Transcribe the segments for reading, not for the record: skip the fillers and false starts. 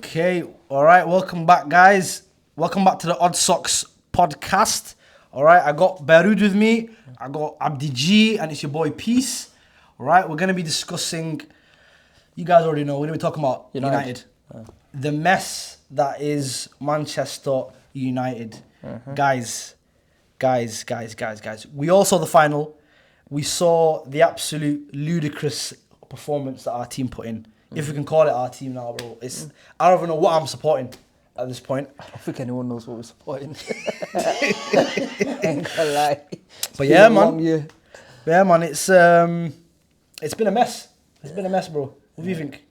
Okay, all right. Welcome back, guys. Welcome back to the Odd Socks podcast. All right, I got Beirut with me. I got Abdi G, and it's your boy Peace. All right, we're gonna be discussing. You guys already know. We're gonna be talking about United. The mess that is Manchester United, guys. We all saw the final. We saw the absolute ludicrous performance that our team put in. If we can call it our team now, bro. I don't even know what I'm supporting at this point. I don't think anyone knows what we're supporting. Ain't gonna lie. But yeah, man. Yeah, man. It's been a mess. It's been a mess, bro. What do you think?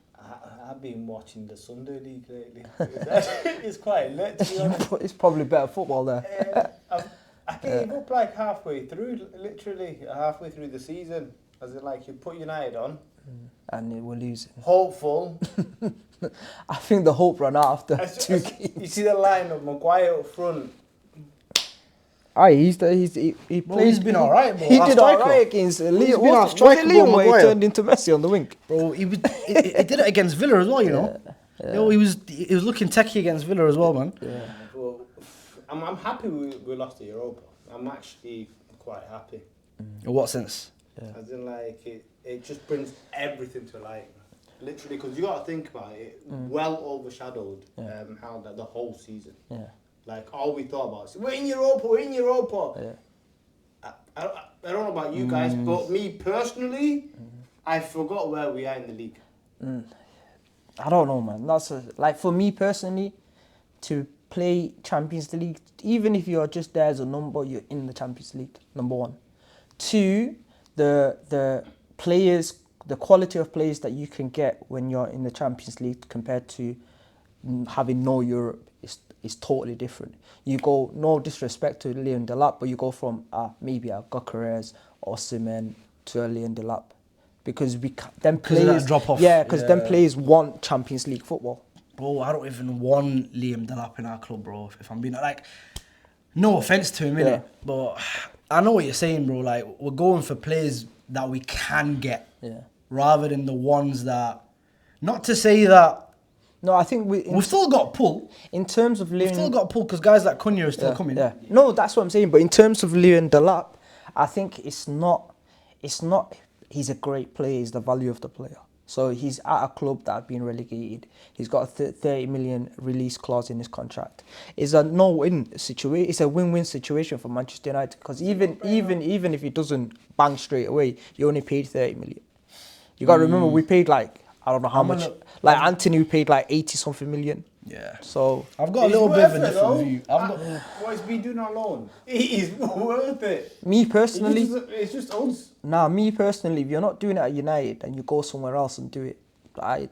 I've been watching the Sunday League lately. It's quite lit, to be honest. It's probably better football there. I gave up like halfway through, literally halfway through the season. As in, like, you put United on. And we're losing. Hopeful. I think the hope ran out after 2 games. You see the line of Maguire up front. Aye, he played. Bro, he's been alright, bro. He did alright against Leo. Was it Leo where he turned into Messi on the wing? Bro, he did it against Villa as well, you know. Yeah. He was looking techie against Villa as well, man. Yeah. Well, I'm happy we lost to Europa. I'm actually quite happy. In what sense? Yeah. As in, like, it just brings everything to light. Literally, because you got to think about it, well overshadowed how the whole season. Yeah. Like, all we thought about is, we're in Europa. Yeah. I don't know about you guys, but me personally, I forgot where we are in the league. I don't know, man. Like for me personally, to play Champions League, even if you're just there as a number, you're in the Champions League. Number one. 2, the players, the quality of players that you can get when you're in the Champions League compared to having no Europe is totally different. You go, no disrespect to Leon Delap, but you go from maybe a Gokares or Osimhen to a Leon Delap. Because them players drop off. Yeah, because them players want Champions League football. Bro, I don't even want Liam Delap in our club, bro. If I'm being like, no offense to him, innit? But I know what you're saying, bro. Like, we're going for players that we can get, rather than the ones that. Not to say that. No, I think we've still got pull. In terms of Leon, we've still got pull because guys like Cunha are still coming. Yeah. No, that's what I'm saying. But in terms of Leon Delap, I think it's not. He's a great player. He's the value of the player. So he's at a club that have been relegated. He's got a 30 million release clause in his contract. It's a no-win situation. It's a win-win situation for Manchester United because even if he doesn't bang straight away, you only paid 30 million. You got to remember we paid like I don't know how much. Like Anthony, we paid like 80-something million. Yeah. So I've got a little bit of a different view. What he's been doing on loan, he's worth it. Me personally, it's just us. Me personally, if you're not doing it at United and you go somewhere else and do it,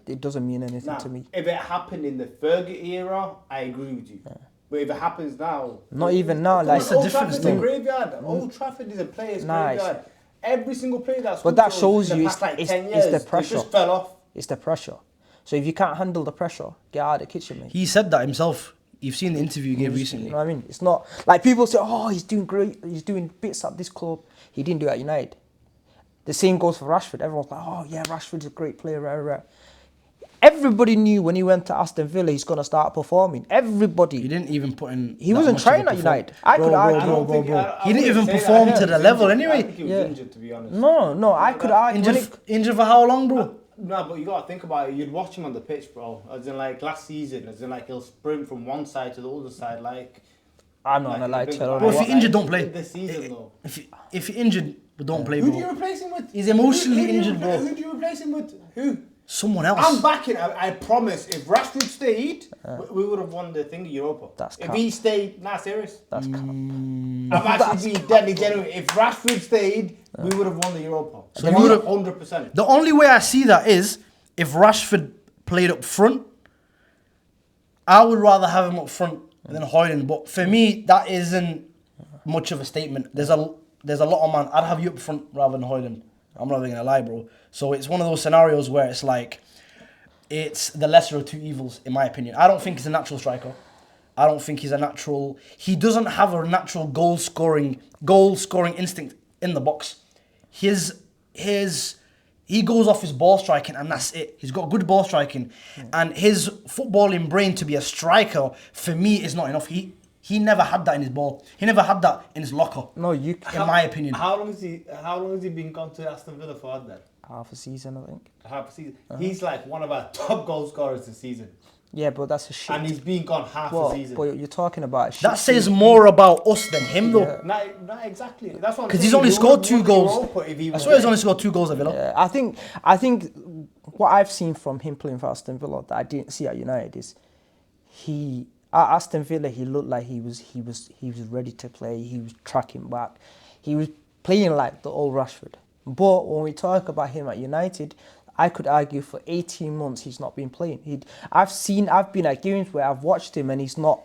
it doesn't mean anything to me. If it happened in the Fergie era, I agree with you. Yeah. But if it happens now, not even now, like it's a different thing. Graveyard. Old Trafford is a player's graveyard. Every single player that's. But that shows you it's the pressure. It just fell off. It's the pressure. So if you can't handle the pressure, get out of the kitchen, mate. He said that himself. You've seen the interview he gave recently. You know what I mean? It's not like people say, oh, he's doing great. He's doing bits at this club. He didn't do it at United. The same goes for Rashford. Everyone's like, oh, yeah, Rashford's a great player. Rah. Everybody knew when he went to Aston Villa, he's going to start performing. Everybody. He didn't even put in. He wasn't trying at United. I could argue. Bro. He didn't even perform to the level anyway. I think he was injured, to be honest. No, I could argue. Injured for how long, bro? No, but you gotta think about it. You'd watch him on the pitch, bro. As in, like last season, as in, like he'll sprint from one side to the other side, like. I'm not gonna lie to you. Bro, if you're injured, don't play. This season, though. If you're injured, don't play, bro. Who do you replace him with? He's emotionally injured, bro. Who do you replace him with? Who? Someone else. I'm backing. I promise. If Rashford stayed, we would have won the thing in Europa. If he stayed, serious. That's I'm actually being deadly genuine. If Rashford stayed, we would have won the Europa. So we would have 100%. The only way I see that is if Rashford played up front. I would rather have him up front than HOJLUND. But for me, that isn't much of a statement. There's a lot of man. I'd have you up front rather than HOJLUND. I'm not even gonna lie, bro. So it's one of those scenarios where it's like, it's the lesser of two evils, in my opinion. I don't think he's a natural striker. I don't think he's a natural. He doesn't have a natural goal scoring instinct in the box. His He goes off his ball striking and that's it. He's got good ball striking. And his footballing brain to be a striker, for me, is not enough. He never had that in his ball. He never had that in his locker. No, in my opinion. How long has he been gone to Aston Villa for then? half a season, I think. Half a season. He's like one of our top goal scorers this season. Yeah, but that's a shit. And he's been gone half a season. But you're talking about a shit That says more about us than him, though. Yeah. Not exactly. That's what. Because he's only scored 2 goals. I swear he's only scored 2 goals at Villa. Yeah, I think what I've seen from him playing for Aston Villa that I didn't see at United is at Aston Villa he looked like he was ready to play. He was tracking back. He was playing like the old Rashford. But when we talk about him at United, I could argue for 18 months he's not been playing. I've been at games where I've watched him and he's not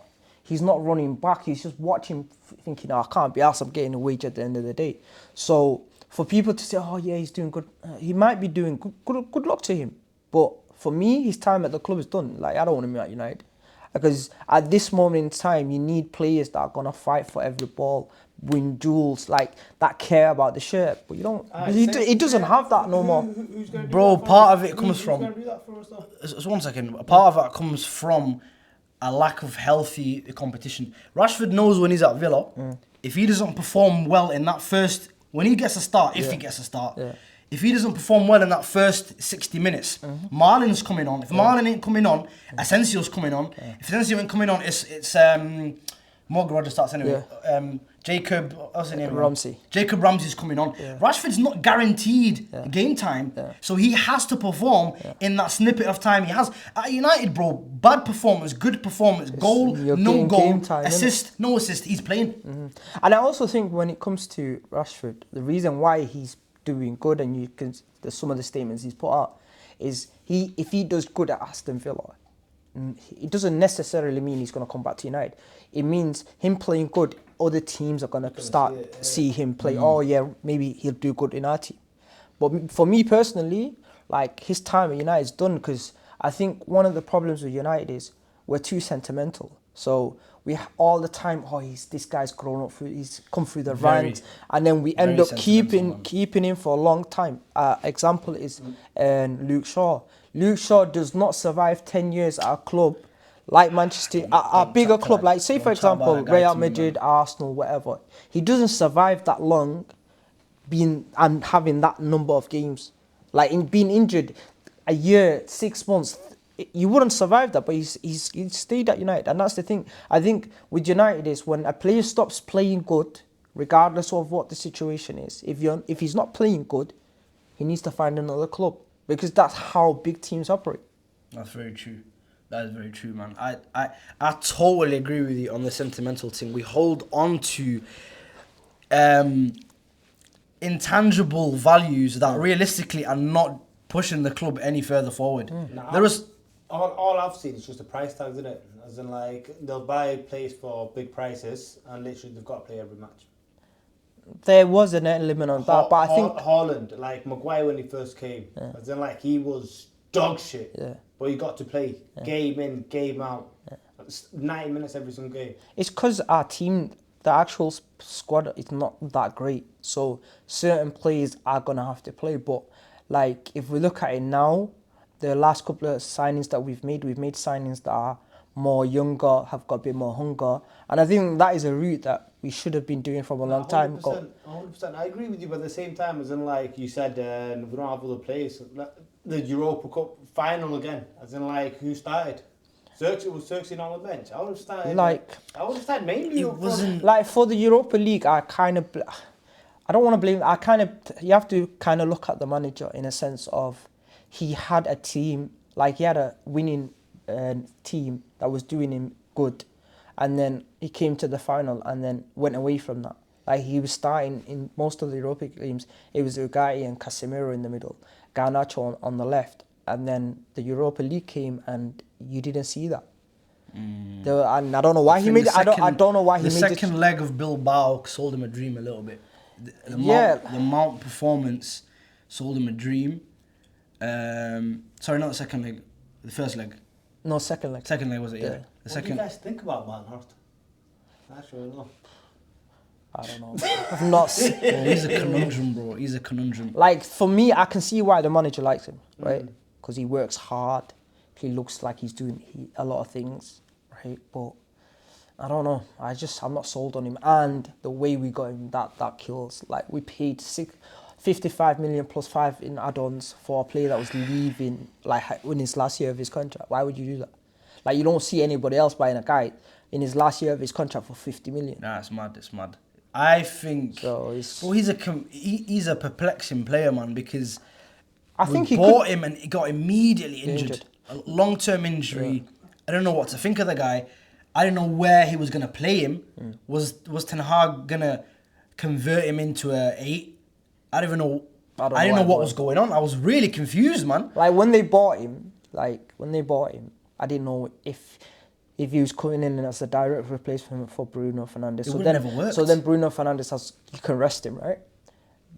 running back. He's just watching, thinking, I can't be asked. I'm getting a wage at the end of the day. So for people to say, oh yeah, he's doing good, he might be doing good luck to him. But for me, his time at the club is done. Like, I don't want him at United. Because at this moment in time, you need players that are going to fight for every ball, win duels, like, that care about the shirt. But you don't, he doesn't have that no more. Bro, part of it comes Who's from... going to do that for us, though? Just 1 second. A part of that comes from a lack of healthy competition. Rashford knows when he's at Villa, if he doesn't perform well in that first... When he gets a start, if he gets a start... Yeah. If he doesn't perform well in that first 60 minutes, Marlin's coming on. If Marlin ain't coming on, Asensio's coming on. If Asensio ain't coming on, it's Morgan Rogers starts anyway. Jacob, what's his name? Ramsey. Jacob Ramsey's coming on. Rashford's not guaranteed game time, so he has to perform in that snippet of time he has. At United, bro, bad performance, good performance, goal, no goal, assist, no assist, he's playing. And I also think when it comes to Rashford, the reason why he's doing good, and you can some of the statements he's put out, is if he does good at Aston Villa, it doesn't necessarily mean he's going to come back to United. It means him playing good, other teams are going to see him play. Oh yeah, maybe he'll do good in our team. But for me personally, like, his time at United is done, because I think one of the problems with United is we're too sentimental. So we all the time, this guy's grown up, he's come through the ranks, and then we end up keeping him for a long time. Example is Luke Shaw. Luke Shaw does not survive 10 years at a club like Manchester, a bigger club, like, say for example, Real Madrid, Arsenal, whatever. He doesn't survive that long and having that number of games. Like, in being injured a year, 6 months, you wouldn't survive that, but he's stayed at United. And that's the thing. I think with United is when a player stops playing good, regardless of what the situation is, if he's not playing good, he needs to find another club, because that's how big teams operate. That's very true. That is very true, man. I totally agree with you on the sentimental thing. We hold on to intangible values that realistically are not pushing the club any further forward. There was... All I've seen is just the price tags, isn't it? As in, like, they'll buy players for big prices, and literally they've got to play every match. There was an element on that, but I think... HOJLUND, like, Maguire when he first came, as in, like, he was dog shit, but he got to play game in, game out, 90 minutes every single game. It's because our team, the actual squad, is not that great, so certain players are going to have to play, but, like, if we look at it now, the last couple of signings that we've made signings that are more younger, have got a bit more hunger. And I think that is a route that we should have been doing from a long time ago. 100%. I agree with you, but at the same time, as in, like you said, we don't have other players. The Europa Cup final again, as in, like, who started? Was Xerxes on the bench? I would have started. I would have started mainly. It wasn't like for the Europa League. I don't want to blame. You have to kind of look at the manager in a sense of, he had a team, like, he had a winning team that was doing him good, and then he came to the final and then went away from that. Like, he was starting in most of the Europa games. It was Ugarte and Casemiro in the middle, Garnacho on the left, and then the Europa League came and you didn't see that. And I don't know why he made it. I don't know why he made it. The second leg of Bilbao sold him a dream a little bit. The Mount performance sold him a dream. Sorry, not the second leg. The first leg. No, second leg. Second leg was it? Yeah. What do you guys think about Van Hart? I actually don't know. I don't know. I've not seen. Bro, he's a conundrum, bro. He's a conundrum. Like, for me, I can see why the manager likes him, right? Because he works hard. He looks like he's doing a lot of things, right? But I don't know. I'm not sold on him. And the way we got him, that kills. Like, we paid 55 million plus 5 in add-ons for a player that was leaving, like, in his last year of his contract. Why would you do that? Like, you don't see anybody else buying a guy in his last year of his contract for 50 million. Nah, it's mad. It's mad. I think. So he's a perplexing player, man, because I think we he bought him and he got immediately injured. Injured. A long-term injury. I don't know what to think of the guy. I don't know where he was going to play him. Was Ten Hag going to convert him into a 8? I don't even know. I didn't know what was going on. I was really confused, man. Like, when they bought him, I didn't know if he was coming in as a direct replacement for Bruno Fernandes. It would never worked. So then Bruno Fernandes you can rest him, right?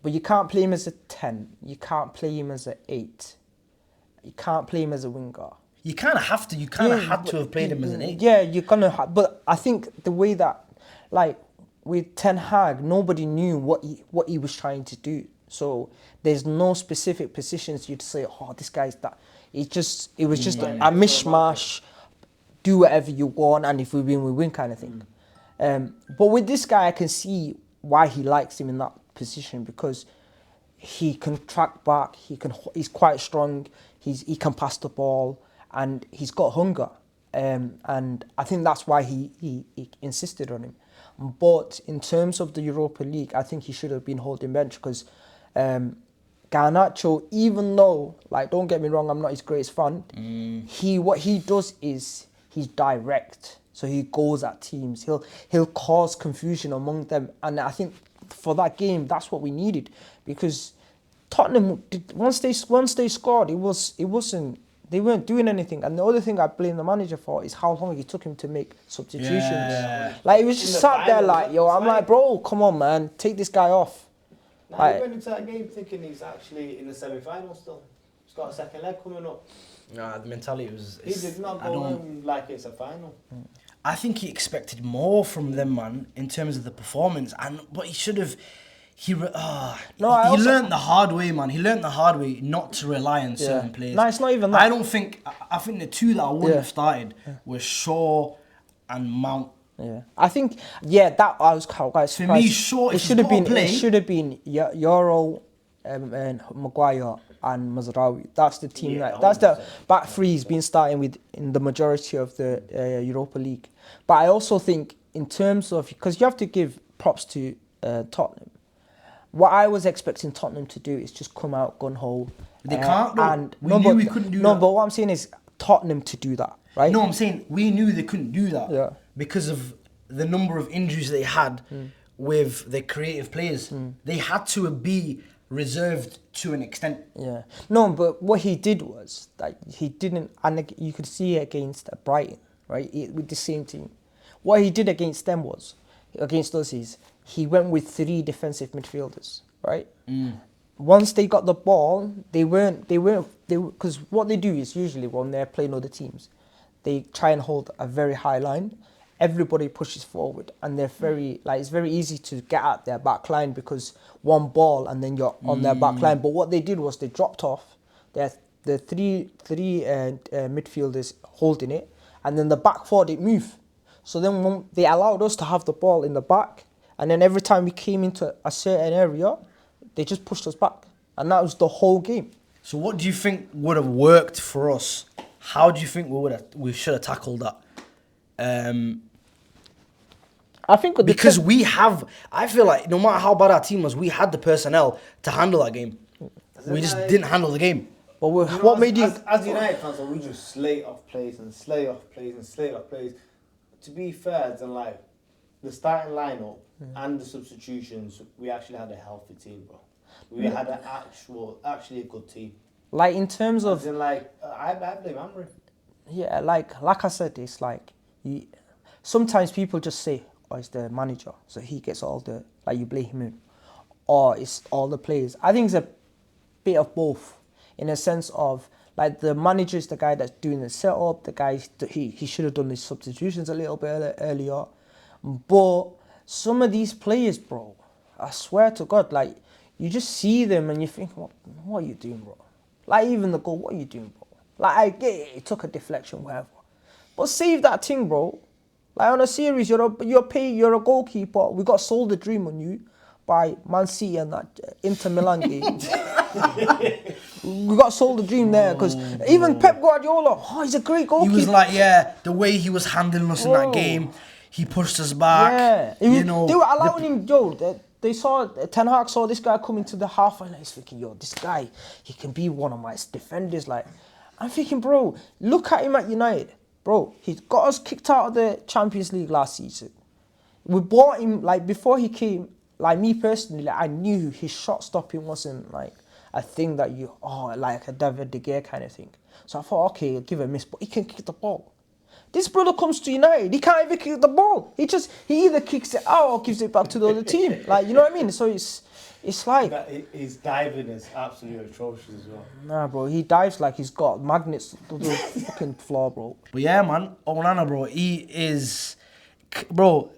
But you can't play him as a 10. You can't play him as an 8. You can't play him as a winger. You kind of have to. You kind of had to have played him as an 8. Yeah, you're going to but I think the way that, like, with Ten Hag, nobody knew what he was trying to do. So there's no specific positions you'd say, oh, this guy's that. It was just a mishmash. Do whatever you want, and if we win, we win, kind of thing. But with this guy, I can see why he likes him in that position, because he can track back. He's quite strong. He can pass the ball, and he's got hunger. And I think that's why he insisted on him. But in terms of the Europa League, I think he should have been holding bench, because Garnacho, even though, like, don't get me wrong, I'm not his greatest fan. What he does is he's direct, so he goes at teams. He'll cause confusion among them, and I think for that game, that's what we needed, because Tottenham, once they scored, they weren't doing anything. And the other thing I blame the manager for is how long it took him to make substitutions. Yeah. Like, he was just sat there like, yo, I'm like, bro, come on, man, take this guy off. Now, he went into that game thinking he's actually in the semi-final still. He's got a second leg coming up. Nah, the mentality was. He did not go in like it's a final. I think he expected more from them, man, in terms of the performance, but he should have. He learned the hard way, man. He learned the hard way not to rely on certain players. No, it's not even that. I think the two that I wouldn't have started were Shaw and Mount. Yeah, I think that I was quite surprised. For me, Shaw, it should have been Euro, and Maguire and Mazraoui. That's the team. That's the back three he's been starting with in the majority of the Europa League. But I also think in terms of, because you have to give props to Tottenham. What I was expecting Tottenham to do is just come out gun ho. They can't. And we knew we couldn't do that. No, but what I'm saying is Tottenham to do that, right? No, I'm saying we knew they couldn't do that. Yeah. Because of the number of injuries they had with the creative players. They had to be reserved to an extent. Yeah. No, but what he did was that he didn't, and you could see it against Brighton, right, with the same team. What he did against us is he went with 3 defensive midfielders, right? Once they got the ball, they weren't, because what they do is usually when they're playing other teams, they try and hold a very high line. Everybody pushes forward, and they're it's very easy to get at their back line because one ball and then you're on their back line. But what they did was they dropped off the three midfielders holding it, and then the back four didn't move. So then when they allowed us to have the ball in the back, and then every time we came into a certain area, they just pushed us back, and that was the whole game. So what do you think would have worked for us? How do you think we should have tackled that? I think because I feel like no matter how bad our team was, we had the personnel to handle that game. We just didn't handle the game. But what made you? As United fans, we just slate off plays and slate off plays and slate off plays. To be fair, then like the starting lineup and the substitutions, we actually had a healthy team, bro. We had an actually a good team. Like in terms of, I blame Amri. Yeah, like I said, it's like sometimes people just say, "Oh, it's the manager, so he gets all the you blame him," or it's all the players. I think it's a bit of both, in a sense of like the manager is the guy that's doing the setup. The guy he should have done his substitutions a little bit earlier, but some of these players, bro, I swear to God, like, you just see them and you think, what are you doing, bro? Like, even the goal, what are you doing, bro? Like, I get it, it took a deflection, whatever. But save that thing, bro. Like, on a series, you're a goalkeeper. We got sold a dream on you by Man City and that Inter Milan game. We got sold a dream there because even Pep Guardiola, he's a great goalkeeper. He was like, the way he was handling us in that game, he pushed us back. Yeah, you know, they were allowing him. They saw Ten Hag saw this guy coming to the half, and he's thinking, this guy, he can be one of my defenders. Like, I'm thinking, bro, look at him at United, bro. He got us kicked out of the Champions League last season. We bought him like before he came. Like me personally, like, I knew his shot stopping wasn't like a thing that like a David De Gea kind of thing. So I thought, okay, I'll give it a miss, but he can kick the ball. This brother comes to United, he can't even kick the ball. He either kicks it out or gives it back to the other team. Like, you know what I mean? So it's like... His diving is absolutely atrocious as well. Nah, bro, he dives like he's got magnets to the fucking floor, bro. But yeah, man, ONANA, bro, he is... Bro,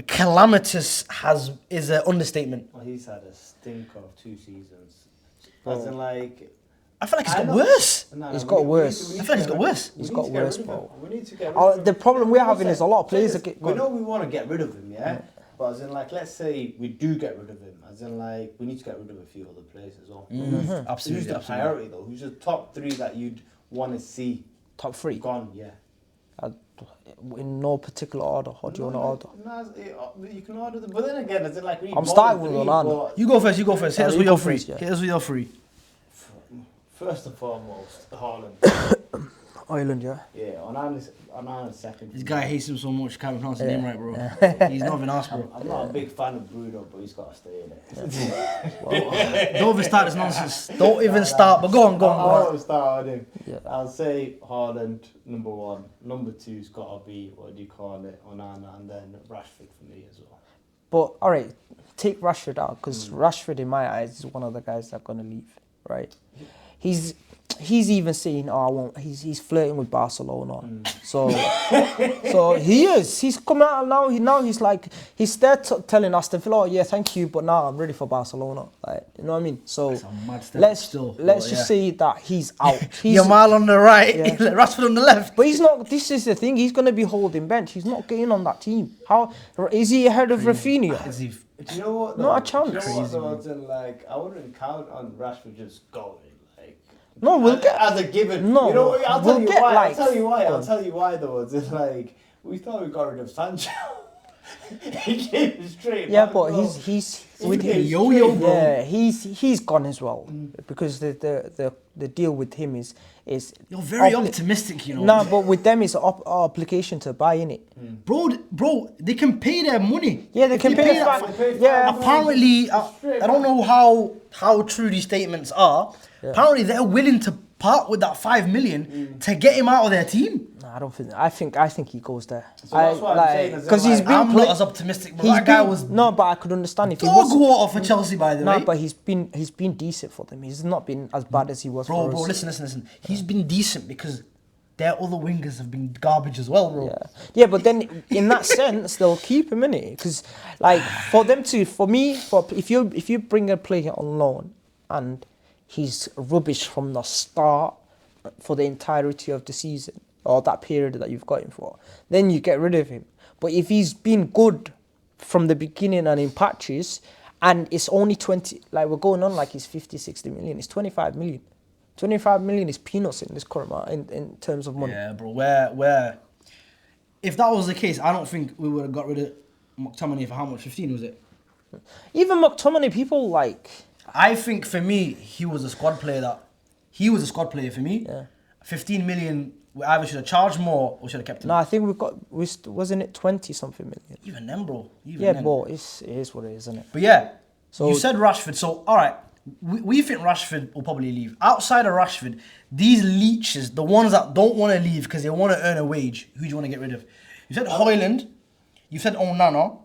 calamitous is an understatement. Well, he's had a stinker of 2 seasons. As in, like... I feel like it's got worse. It's got worse. I feel like it's got worse. It's got worse, bro. We need to get rid of him. The problem we're having is a lot of players... We know we want to get rid of him, yeah? But as in, like, let's say we do get rid of him. As in, like, we need to get rid of a few other players as well. Absolutely. Who's the priority, though? Who's the top 3 that you'd want to see? Top 3? Gone, yeah. In no particular order. How do you want to order? No, you can order them. But then again, as in, like, we need I'm starting with ONANA. You go first. Hit us with your 3. Hit us with your 3. First and foremost, HOJLUND. HOJLUND, yeah. Yeah, ONANA's second. This guy hates him so much, can't pronounce his name right, bro. He's not even asked, bro. I'm not a big fan of Bruno, but he's got to stay in it. Don't even start this nonsense. Don't even start, but go on. I won't start on him. Yeah. I'll say HOJLUND, number 1. Number 2's got to be, ONANA, and then Rashford for me as well. But, all right, take Rashford out, because Rashford, in my eyes, is one of the guys that are going to leave, right? He's even saying, I won't. He's flirting with Barcelona. So he is. He's come out now. He's like, he's there telling Aston Villa, yeah, thank you, but now I'm ready for Barcelona. Like, you know what I mean? So let's just say that he's out. Yamal on the right, Rashford on the left. But he's not. This is the thing. He's going to be holding bench. He's not getting on that team. How is he ahead of Rafinha? Do you know what? Not a chance. Do you know what, though? Like, I wouldn't count on Rashford just going. No, we'll get as a given. No, you know, I'll tell you why. Like, I'll tell you why though. It's like we thought we got rid of Sancho. He came straight. Yeah, but he's with him. Yo-yo, bro. Yeah, he's gone as well because the deal with him is. You're very optimistic, you know. No, but with them it's an obligation to buy in it. Bro, they can pay their money. Yeah, they can pay back. Yeah. Apparently, I don't know how true these statements are. Yeah. Apparently, they're willing to part with that 5 million to get him out of their team. No, I don't think. I think he goes there. So that's what I'm saying. Because I'm not as optimistic. But that guy was but I could understand if he dog was water for Chelsea, by the way. No, but he's been decent for them. He's not been as bad as he was. Bro, listen. He's been decent because their other wingers have been garbage as well, bro. Yeah, but then in that sense, they'll keep him in it because, like, if you bring a player on loan and he's rubbish from the start for the entirety of the season or that period that you've got him for, then you get rid of him. But if he's been good from the beginning and in patches, and it's only 20, like we're going on like he's 50, 60 million, it's 25 million. 25 million is peanuts in this current market in terms of money. Yeah, bro. Where if that was the case, I don't think we would have got rid of McTominay for how much? 15 was it? Even McTominay, people like. I think for me, he was a squad player for me. Yeah. 15 million, we either should have charged more or should have kept him. No, I think wasn't it 20 something million? Even then, bro. But it is what it is, isn't it? But yeah, so you said Rashford. So all right, we think Rashford will probably leave. Outside of Rashford, these leeches, the ones that don't want to leave because they want to earn a wage, who do you want to get rid of? You said HOJLUND. You said ONANA.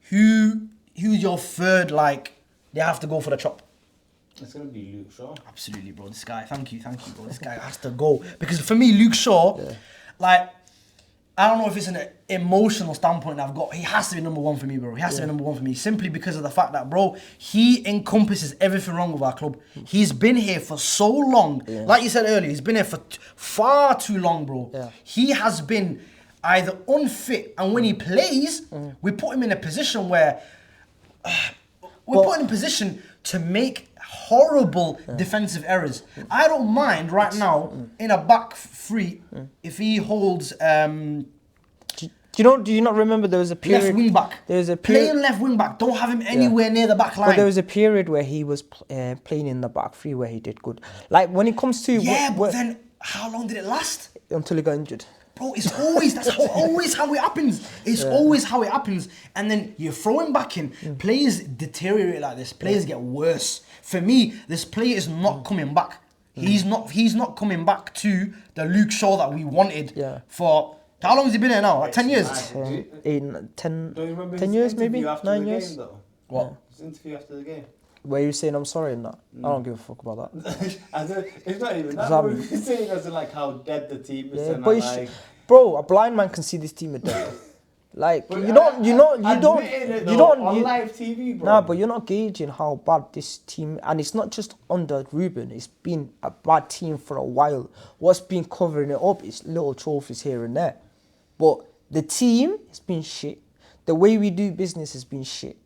Who's your third? Like they have to go for the chop. It's gonna be Luke Shaw. Absolutely, bro. This guy, thank you, bro. This guy has to go because for me, Luke Shaw, like I don't know if it's an emotional standpoint I've got. He has to be number one for me, bro. He has to be number one for me simply because of the fact that, bro, he encompasses everything wrong with our club. He's been here for so long. Yeah. Like you said earlier, he's been here for far too long, bro. Yeah. He has been either unfit, and when he plays, we put him in a position where we're put in a position to make horrible defensive errors. I don't mind right now in a back three if he holds Do you not remember there was a period? left wing back. There was a period. Playing left wing back. Don't have him anywhere near the back line. But there was a period where he was playing in the back three where he did good. Like when it comes to but then how long did it last? until he got injured. Bro, it's always always how it happens. It's always how it happens. And then you throw him back in. Players deteriorate like this. Players get worse. For me, this player is not coming back. He's not coming back to the Luke Shaw that we wanted for. How long has he been here now? Like 10 years? 10 Do you remember 10 his years interview maybe? after 9 the years? game, though? What? His interview after the game. Where you saying I'm sorry and that? I don't give a fuck about that. It's not even that. Exactly. He's saying as in like how dead the team is. Yeah, and but like, bro, a blind man can see this team at dead. Like but you don't on live TV, bro. Nah, but you're not gauging how bad this team, and it's not just under Ruben. It's been a bad team for a while. What's been covering it up is little trophies here and there, but the team has been shit. The way we do business has been shit,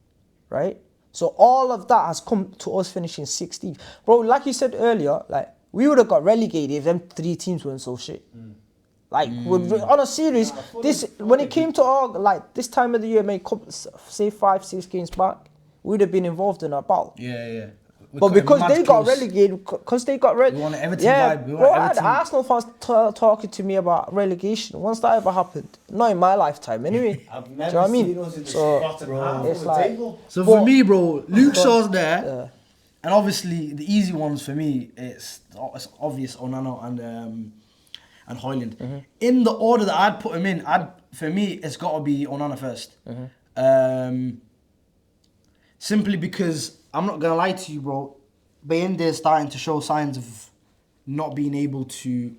right? So all of that has come to us finishing 16th. Bro, like you said earlier, like we would have got relegated if them 3 teams weren't so shit. Like on a series, when it came to our like this time of the year, say 5-6 games back, we'd have been involved in that battle. Yeah. But because they got relegated, We want an Everton vibe. We want I had Everton. Arsenal fans talking to me about relegation. Once that ever happened, not in my lifetime anyway. I've Do you never know what I mean? seen us in the So, bottom bro, half it's of the like- table. So for me, bro, Luke Shaw's there. Yeah. And obviously, the easy ones for me, it's obvious, Onana and HOJLUND. In the order that I'd put him in, for me, it's got to be Onana first. Simply because, I'm not going to lie to you, bro, Bayende's starting to show signs of not being able to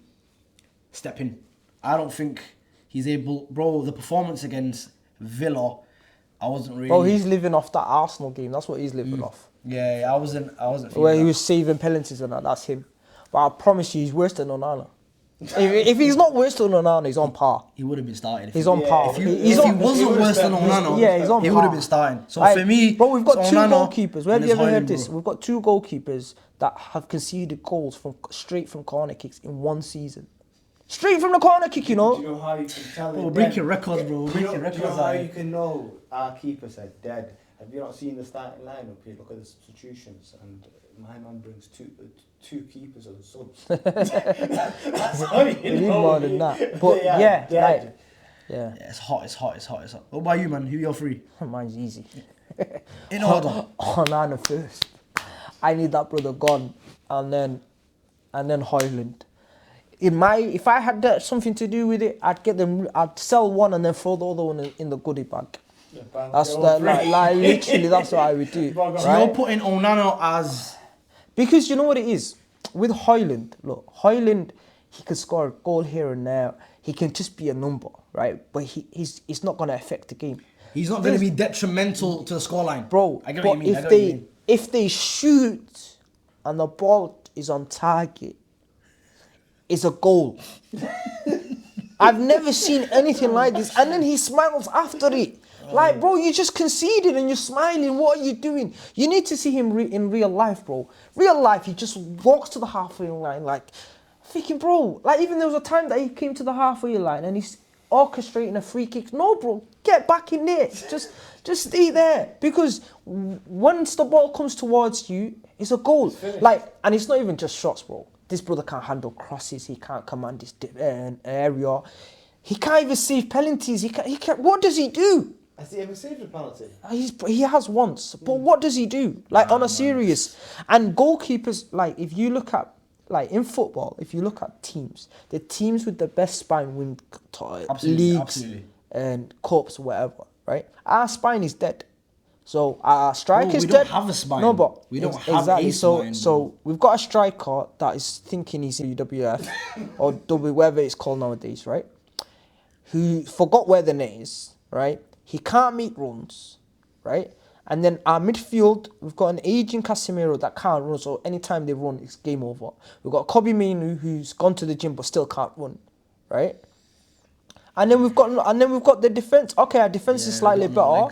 step in. I don't think he's able... Bro, the performance against Villa, I wasn't really... Bro, he's living off that Arsenal game. That's what he's living off. Yeah, I wasn't feeling Where he that. was saving penalties and that. That's him. But I promise you, he's worse than Onana. if he's not worse than Onana, he's on par. He would have been starting. He's on par. If he wasn't worse than Onana, he's on he par. would have been starting. So Like, for me, bro, we've got it's two Onana goalkeepers. Where and have you it's ever heard HOJLUND, this? bro. We've got 2 goalkeepers that have conceded goals straight from corner kicks in one season. Straight from the corner kick, you Do know. you know how you can tell Bro, it breaking dead? records, bro. Do you Breaking know records. how you can know our keeper said dead? Have you not seen the starting lineup? You look at the substitutions, and my man brings two keepers on subs. That's how you We need know more than that. But they are yeah, dead. like, yeah. Yeah, it's hot. What about you, man? Who your three? Mine's easy. In order. Onana first. I need that brother gone, and then HOJLUND. If I had something to do with it, I'd sell one and then throw the other one in the goodie bag. Yeah, bang, That's they're the, all like, free. literally that's what I would do. So you're putting Onana as... Because you know what it is? With HOJLUND, look, HOJLUND, he can score a goal here and there. He can just be a number, right? But he's not going to affect the game. He's not going to be detrimental to the scoreline. Bro, I get but what you mean. if they shoot and the ball is on target, it's a goal. I've never seen anything like this. And then he smiles after it. Like, bro, you just conceded and you're smiling. What are you doing? You need to see him in real life, bro. Real life, he just walks to the halfway line like, thinking, bro, like even there was a time that he came to the halfway line and he's orchestrating a free kick. No, bro, get back in there. Just stay there. Because once the ball comes towards you, it's a goal. Like, and it's not even just shots, bro. This brother can't handle crosses. He can't command his area. He can't even save penalties. He can't. What does he do? Has he ever saved a penalty? He has once, but what does he do? Like on a serious, and goalkeepers, like if you look at, like in football, if you look at teams, the teams with the best spine win leagues and cups, whatever, right? Our spine is dead. So our striker's we dead. don't have a spine. No, but We don't have exactly. a spine, So we've got a striker that is thinking he's WWF or whatever it's called nowadays, right? who forgot where the net is, right? He can't make runs, right? And then our midfield, we've got an aging Casemiro that can't run, so anytime they run, it's game over. We've got Kobe Mainoo who's gone to the gym but still can't run, right? And then we've got the defense. Okay, our defense is slightly better,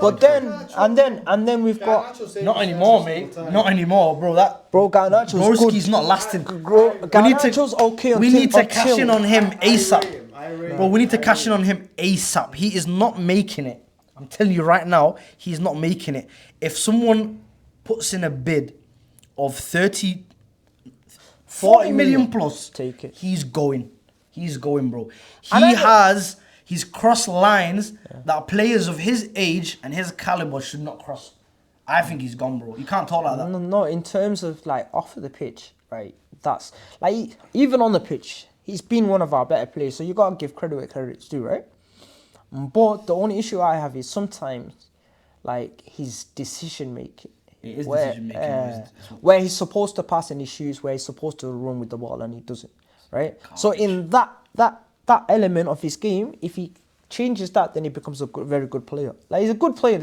but then we've got not anymore, mate. Not anymore, bro. Garnacho's Broski's good. not lasting. Garnacho's okay. We need to cash in on him ASAP, bro. We need to cash in on him ASAP. He is not making it. I'm telling you right now, he's not making it. If someone puts in a bid of 40 million plus, take it. He's going. He's going, bro. He's crossed lines that players of his age and his caliber should not cross. I think he's gone, bro. You can't talk like that. No, in terms of like off of the pitch, right? That's like even on the pitch, he's been one of our better players. So you gotta give credit where credit's due, right? But the only issue I have is sometimes, like, his decision making. It is decision making. Where he's supposed to pass and he shoots, where he's supposed to run with the ball and he doesn't, right? So in that element of his game, if he changes that, then he becomes a very good player. Like, he's a good player.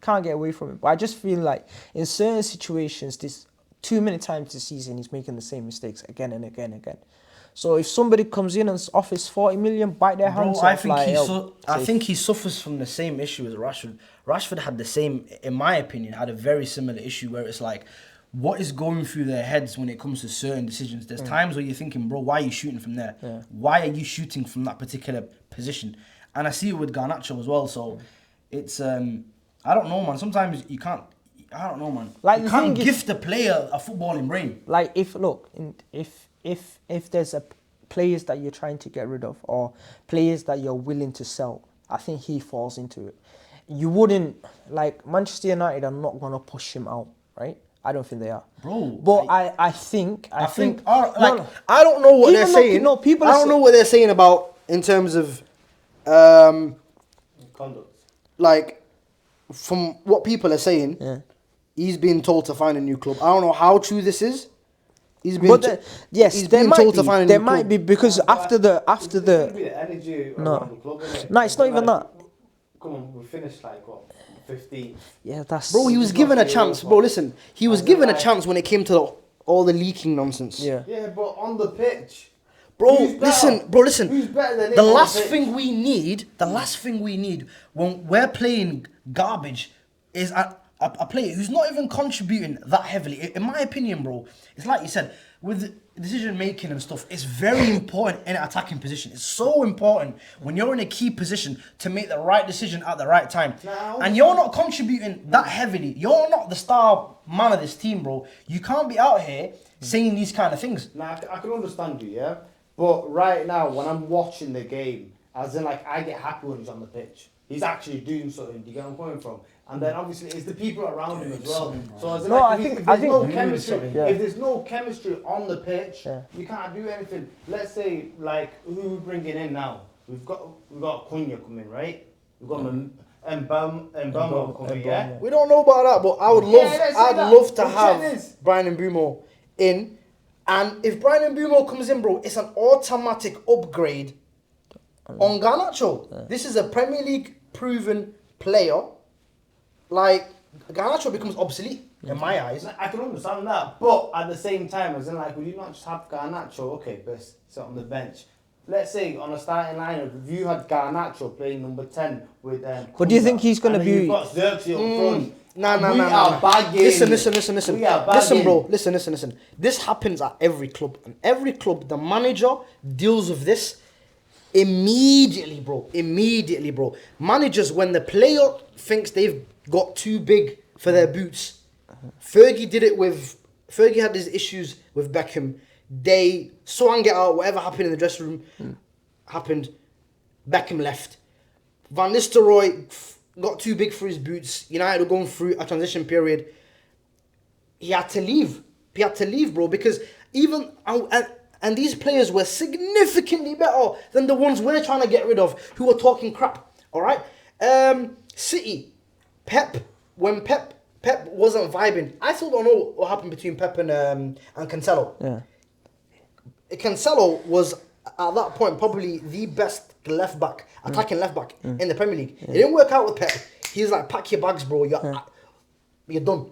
Can't get away from it. But I just feel like in certain situations, too many times this season, he's making the same mistakes again and again and again. So if somebody comes in and offers 40 million, bite their hands off. I think he suffers from the same issue as Rashford. Rashford had the same, in my opinion, had a very similar issue where it's like, what is going through their heads when it comes to certain decisions? There's times where you're thinking, bro, why are you shooting from there? Yeah. Why are you shooting from that particular position? And I see it with Garnacho as well. So it's, I don't know, man. Sometimes you can't, I don't know, man. Like, you can't gift a player a footballing brain. Like, if there's players that you're trying to get rid of or players that you're willing to sell, I think he falls into it. You wouldn't, like, Manchester United are not going to push him out, right? I don't think they are. Bro. But I think... I don't know what they're saying. No, people I don't know what they're saying about in terms of... conduct. Like, from what people are saying, he's been told to find a new club. I don't know how true this is. He's been told to find a new club. There might be because after the energy no, around the club, isn't it? No, it's not even that. Come on, we finished like what, 15th. Yeah, that's. Bro, he was given a chance. Bro, listen, he was given a chance when it came to all the leaking nonsense. Yeah, but on the pitch. Bro, listen. Who's better than him? The last thing we need when we're playing garbage is a player who's not even contributing that heavily. In my opinion, bro, it's like you said, with decision making and stuff, it's very important in an attacking position. It's so important when you're in a key position to make the right decision at the right time. And you're not contributing that heavily. You're not the star man of this team, bro. You can't be out here saying these kind of things. Nah, I can understand you, yeah? But right now, when I'm watching the game, as in, like, I get happy when he's on the pitch. He's actually doing something. Do you get where I'm coming from? And then obviously it's the people around him as well. So as in, like, if there's no chemistry on the pitch, you can't do anything. Let's say, like, who we're bringing in now? We've got Cunha coming, right? We've got Mbama coming, yeah. We don't know about that, but I'd love to have Brian Mbeumo in. And if Brian Mbeumo comes in, bro, it's an automatic upgrade on Garnacho. Yeah. This is a Premier League proven player. Like, Garnacho becomes obsolete in my eyes. I can understand that, but at the same time, as in, like, would you not just have Garnacho? Okay, but sit on the bench. Let's say on a starting lineup, if you had Garnacho playing number 10 with but do you think he's going to be? You've got Xerxes up front. Nah. Listen, bro. Listen. This happens at every club. And every club, the manager deals with this immediately, bro. Managers, when the player thinks they've got too big for their boots, Fergie had his issues with Beckham. They swung it out, whatever happened in the dressing room happened. Beckham left. Van Nistelrooy got too big for his boots. United were going through a transition period. He had to leave, bro, because even and these players were significantly better than the ones we're trying to get rid of, who were talking crap. All right, City, when Pep wasn't vibing. I still don't know what happened between Pep and Cancelo. Yeah, Cancelo was at that point probably the best left back, attacking left back in the Premier League. It didn't work out with Pep. He's like, pack your bags, bro. You're done.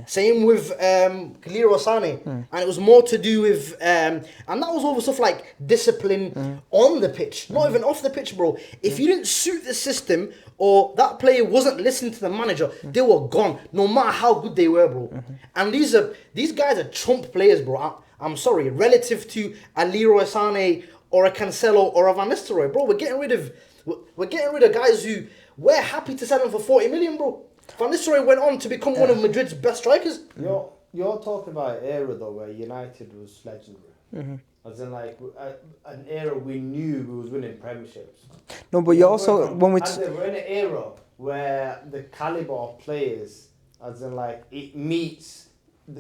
Same with Leroy Sané, and it was more to do with, and that was over stuff like discipline on the pitch, not even off the pitch, bro. If you didn't suit the system or that player wasn't listening to the manager, they were gone, no matter how good they were, bro. And these guys are chump players, bro. I'm sorry, relative to a Leroy Sané or a Cancelo or a Van Nistelrooy, bro. We're getting rid of guys who we're happy to sell them for 40 million, bro. Van Nistelrooy went on to become one of Madrid's best strikers. You're talking about an era though where United was legendary. As in like an era we knew we was winning premierships. No, but you also we're in an era where the caliber of players, as in like it meets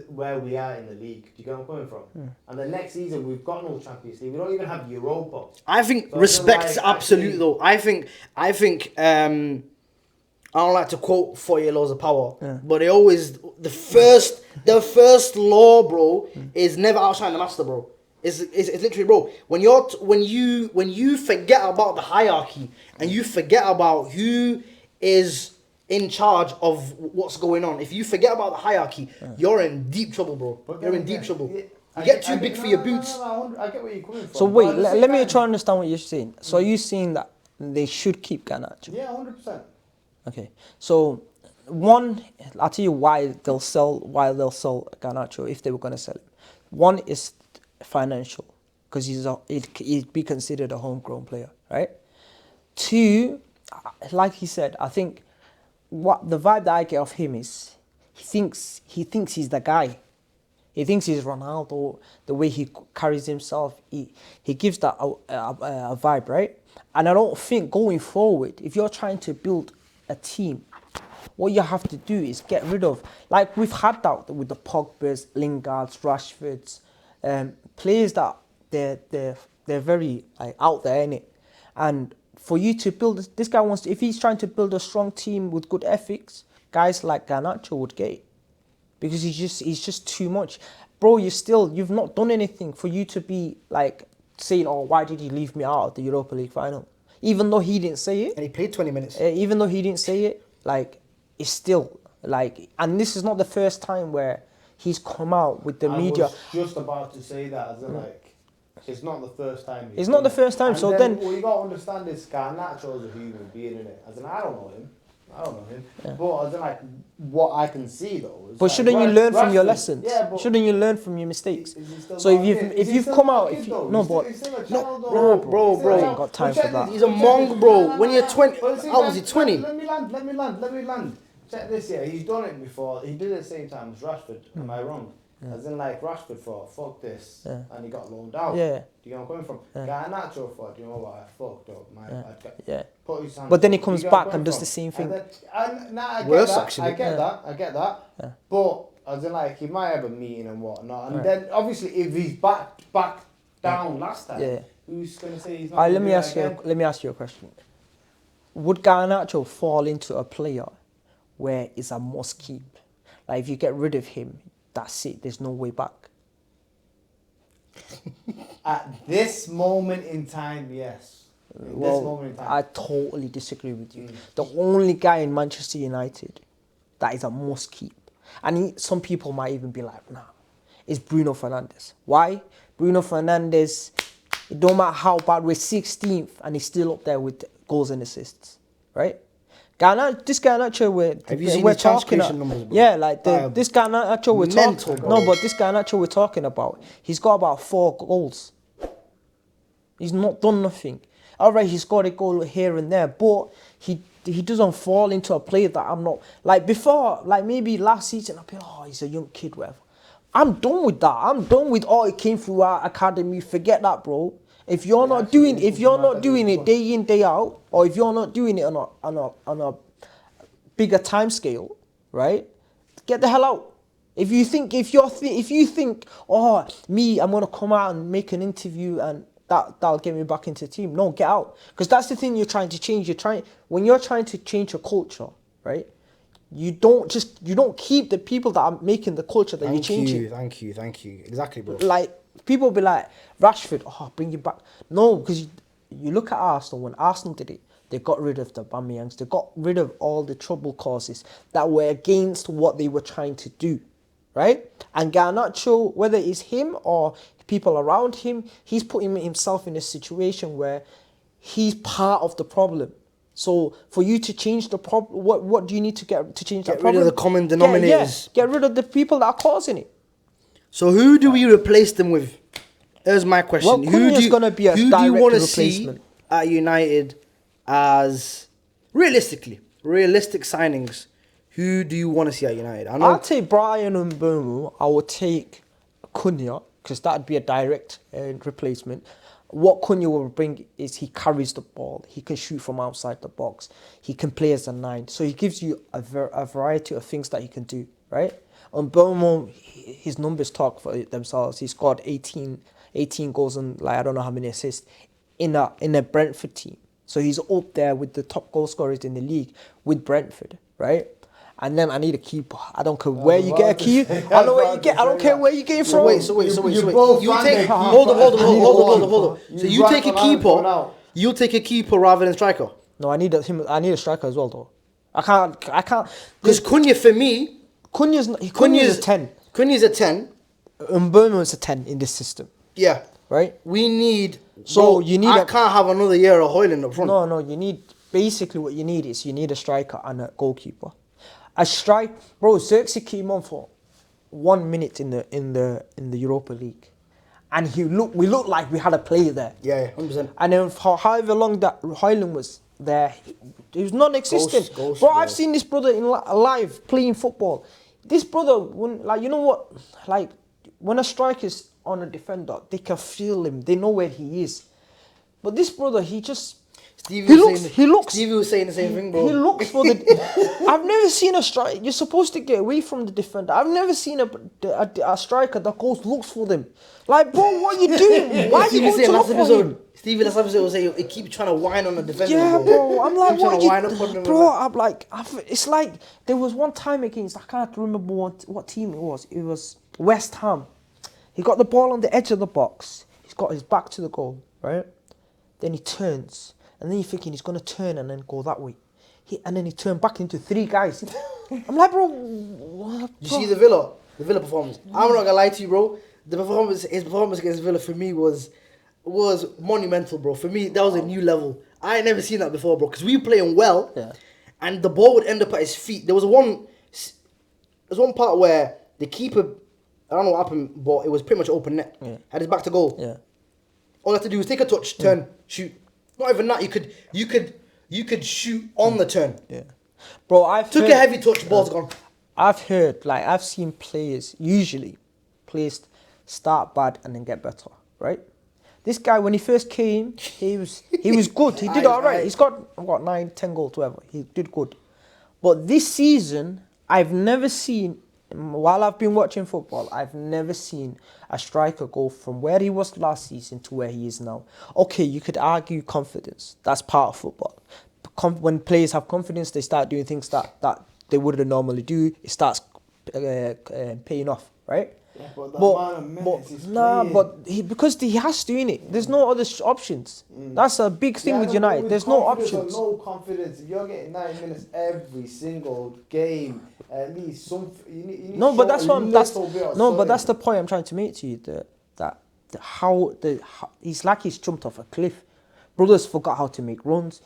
where we are in the league. Do you get where I'm coming from? And the next season we've got no Champions League. We don't even have Europa. I think so respect's like, absolute though. I think I don't like to quote 40 laws of power, but they always the first law, bro, is never outshine the master, bro. It's literally, bro. When you forget about the hierarchy and you forget about who is in charge of what's going on, if you forget about the hierarchy, you're in deep trouble, bro. You're in deep trouble. You get too big for your boots. I get where you're coming from. So wait, let me try to understand what you're saying. So are you saying that they should keep Garnacho? Yeah, 100%. Okay, so one, I'll tell you why they'll sell Garnacho if they were going to sell him. One is financial, because he'd be considered a homegrown player, right? Two, like he said, I think what the vibe that I get off him is he thinks he's the guy. He thinks he's Ronaldo. The way he carries himself, he gives that a vibe, right? And I don't think going forward, if you're trying to build a team, what you have to do is get rid of, like we've had that with the Pogbas, Lingards, Rashfords, players that they're very like out there, innit? And for you to build this guy wants to, if he's trying to build a strong team with good ethics, guys like Garnacho would get it, because he's just too much, bro. You've not done anything for you to be like saying, oh, why did you leave me out of the Europa League final? Even though he didn't say it. And he played 20 minutes. Even though he didn't say it, like, it's still, like, and this is not the first time where he's come out with the media. I was just about to say that, as in, like, it's not the first time. It's not the first time, and so then... What you got to understand is Garnacho is a human being, innit? As in, I don't know him. But as in, like, what I can see, though... Is but like, shouldn't you learn from your lessons? Yeah, but shouldn't you learn from your mistakes? So if you've come out... Bro. I ain't got time for that. He's a monk, bro. When you're 20... How was he, 20? Let me land. Check this, yeah. He's done it before. He did it at the same time as Rashford. Am I wrong? As in, like, Rashford thought, fuck this, and he got loaned out. Yeah. Do you know where I'm coming from? Garnacho thought, you know what, I fucked up. Put his hands but then he up. comes back and does the same thing. I get that. Yeah. But, as in, like, he might have a meeting and whatnot. And then, obviously, if he's back down last time, who's going to say he's not Alright, again? let me ask you a question. Would Garnacho fall into a player where it's a must keep? Like, if you get rid of him, that's it. There's no way back. At this moment in time, yes. I totally disagree with you. The only guy in Manchester United that is a must keep, and some people might even be like, nah, is Bruno Fernandes. Why? Bruno Fernandes, it don't matter how bad, we're 16th and he's still up there with goals and assists, right? This Garnacho we're talking about, numbers, yeah, like this Garnacho we're talking. No, but this Garnacho we're talking about, he's got about 4 goals. He's not done nothing. Alright, he's got a goal here and there, but he doesn't fall into a player that I'm not like before. Like maybe last season, I'd be like, oh, he's a young kid, whatever. I'm done with that. I'm done with it came through our academy. Forget that, bro. If you're not doing it day in, day out, or if you're not doing it on a bigger time scale, right? Get the hell out. If you think, oh, I'm gonna come out and make an interview and that'll get me back into the team. No, get out. Because that's the thing you're trying to change. When you're trying to change a culture, right? You don't keep the people that are making the culture that you're changing. Thank you. Exactly, bro. Like, people be like, Rashford, bring you back. No, because you look at Arsenal. When Arsenal did it, they got rid of the Aubameyangs. They got rid of all the trouble causes that were against what they were trying to do, right? And Garnacho, whether it's him or people around him, he's putting himself in a situation where he's part of the problem. So for you to change the problem, what do you need to get to change that problem? Get rid of the common denominators. Get rid of the people that are causing it. So who do we replace them with? Here's my question. Well, Cunha's gonna be a who do you direct want to replacement. see at United as realistic signings? Who do you want to see at United? I know I'd take Brian and Mbeumo. I would take Cunha because that'd be a direct replacement. What Cunha will bring is he carries the ball. He can shoot from outside the box. He can play as a 9. So he gives you a variety of things that he can do, right? On Mbeumo, his numbers talk for themselves. He scored 18 goals and I don't know how many assists in a Brentford team. So he's up there with the top goal scorers in the league with Brentford, right? And then I need a keeper. I don't care where you get a keeper. I know where you get. I don't care where you get it from. Wait. You take hold on. So you take a keeper. You'll take a keeper rather than striker. No, I need a striker as well, though. I can't. Because Cunha for me, Cunha's a 10. Cunha's a 10. Mbeumo is a 10 in this system. Yeah. Right. We need. So bro, you need. I can't have another year of HOJLUND up front. No. You need basically what you need is a striker and a goalkeeper. A strike, bro. Xerxes came on for 1 minute in the Europa League, and we looked like we had a player there. Yeah, 100%. And then for however long that HOJLUND was there, he was non-existent. Ghost, bro, I've seen this brother in live playing football. This brother, when a striker's on a defender, they can feel him. They know where he is. But this brother, he looks. Stevie was saying the same thing, bro. He looks for the. I've never seen a striker. You're supposed to get away from the defender. I've never seen a striker that looks for them. Like, bro, what are you doing? Why are you going to look for him? Stevie, last episode was saying, he keep trying to whine on the defender. Yeah, bro. I'm like, what? Bro, it's like there was one time against. I can't remember what team it was. It was West Ham. He got the ball on the edge of the box. He's got his back to the goal, right? Then he turns. And then you're thinking he's going to turn and then go that way. And then he turned back into 3 guys. I'm like, bro, what? You see the Villa performance. I'm not going to lie to you, bro. His performance against Villa for me was monumental, bro. For me, that was a new level. I ain't never seen that before, bro. Because we were playing well, and the ball would end up at his feet. There was one part where the keeper, I don't know what happened, but it was pretty much open net. Yeah. Had his back to goal. Yeah. All you have to do is take a touch, turn, shoot. Not even that. You could shoot on the turn. Yeah, bro. A heavy touch, ball's gone. I've seen players start bad and then get better, right? This guy, when he first came, he was good. He did all right. He's got 9, 10 goals, whatever. He did good. But this season, I've never seen. While I've been watching football, I've never seen a striker go from where he was last season to where he is now. Okay, you could argue confidence. That's part of football. When players have confidence, they start doing things that they wouldn't normally do. It starts paying off, right? Yeah, because he has to, innit? There's no other options. That's a big thing with United. There's no options. No confidence. If you're getting 90 minutes every single game, at least some. You need but that's the point I'm trying to make to you. He's like he's jumped off a cliff. Brothers forgot how to make runs.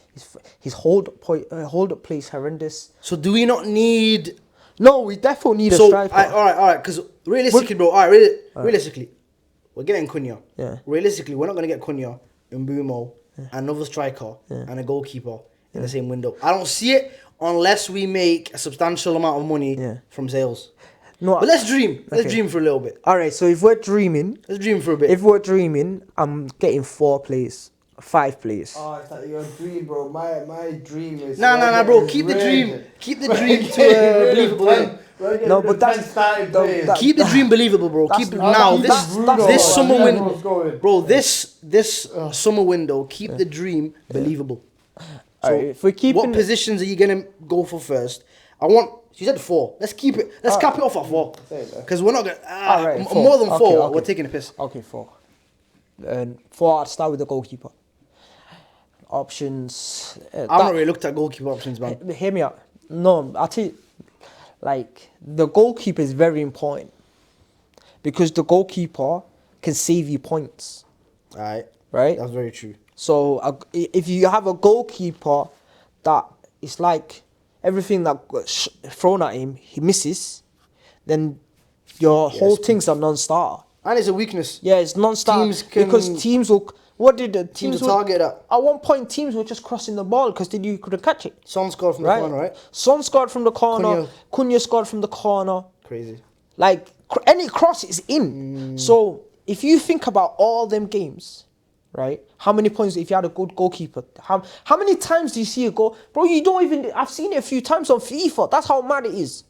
His hold up play is horrendous. So do we not need? No, we definitely need a striker. All right. Because realistically, bro. Realistically, we're getting Cunha. Yeah. Realistically, we're not gonna get Cunha, Mbeumo, another striker, and a goalkeeper in the same window. I don't see it unless we make a substantial amount of money from sales. No, but let's dream. Let's dream for a little bit. All right. So if we're dreaming, let's dream for a bit. If we're dreaming, I'm getting 4 players. 5 players. Oh, I thought your dream, bro. My dream is. Nah, bro. Keep the dream. Keep the dream to a believable end. No, but keep the dream believable, bro. Keep now this summer window, bro. This summer window. Keep the dream believable. So, if we keep what positions are you gonna go for first? You said 4. Let's keep it. Let's cap it off at 4. Because we're not gonna. More than 4. We're taking a piss. Okay, 4. And 4. I'd start with the goalkeeper. options. I've not really looked at goalkeeper options, man. Hear me out. No, I'll tell you, like, the goalkeeper is very important because the goalkeeper can save you points. Right. Right? That's very true. So if you have a goalkeeper that is like everything that got thrown at him, he misses, then your whole thing's a non-starter. And it's a weakness. Yeah, it's non-starter because teams will. What did the teams target that? At one point, teams were just crossing the ball because you couldn't catch it. Son scored from the corner, right? Son scored from the corner. Cunha scored from the corner. Crazy. Like any cross is in. So if you think about all them games, right? How many points if you had a good goalkeeper? How many times do you see a goal, bro? You don't even. I've seen it a few times on FIFA. That's how mad it is.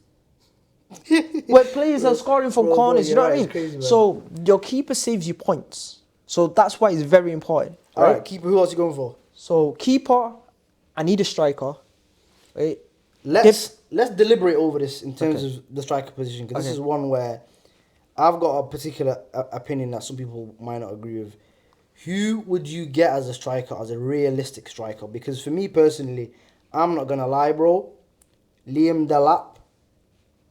Where players are scoring from corners, you know what I mean? Crazy, so your keeper saves you points. So that's why it's very important. All right, keeper. Who else are you going for? So keeper, I need a striker. Right? Let's deliberate over this in terms of the striker position, because this is one where I've got a particular opinion that some people might not agree with. Who would you get as a striker, as a realistic striker? Because for me personally, I'm not gonna lie, bro. Liam Delap.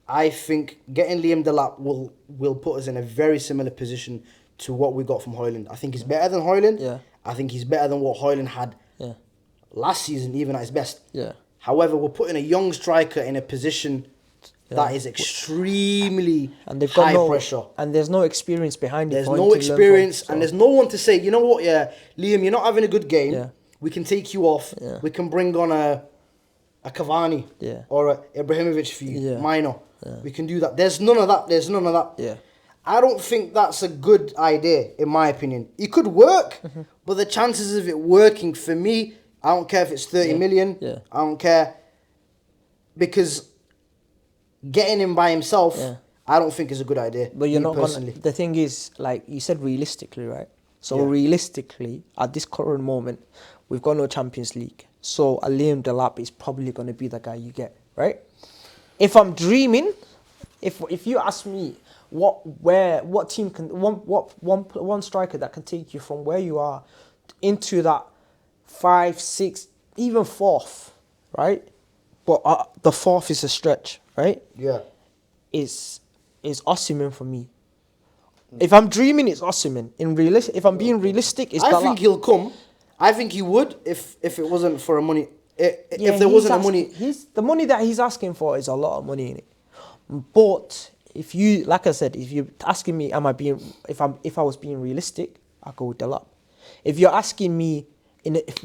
I think getting Liam Delap will put us in a very similar position to what we got from HOJLUND. I think he's better than HOJLUND. Yeah. I think he's better than what HOJLUND had last season, even at his best. Yeah. However, we're putting a young striker in a position that is extremely high pressure. And there's no experience behind it. There's no experience, and there's no one to say, you know what, Liam, you're not having a good game. Yeah. We can take you off. Yeah. We can bring on a Cavani or a Ibrahimovic for you, minor. Yeah. We can do that. There's none of that. Yeah. I don't think that's a good idea, in my opinion. It could work, but the chances of it working, for me, I don't care if it's 30 million. Yeah. I don't care. Because getting him by himself, I don't think is a good idea. But you're not personally. The thing is, like you said, realistically, right? So realistically, at this current moment, we've got no Champions League. So a Liam Delap is probably going to be the guy you get, right? If I'm dreaming, if you ask me what team can one striker that can take you from where you are into that 5, 6, even 4th, right? But the 4th is a stretch, right? Yeah. Is Osimhen for me. If I'm dreaming, it's Osimhen. If I'm being realistic, it's I think he'll come. I think he would if it wasn't for a money. If there wasn't a money, the money that he's asking for is a lot of money in it. But if you, like I said, if you're asking me, if I was being realistic, I'll go with Delap. If you're asking me, if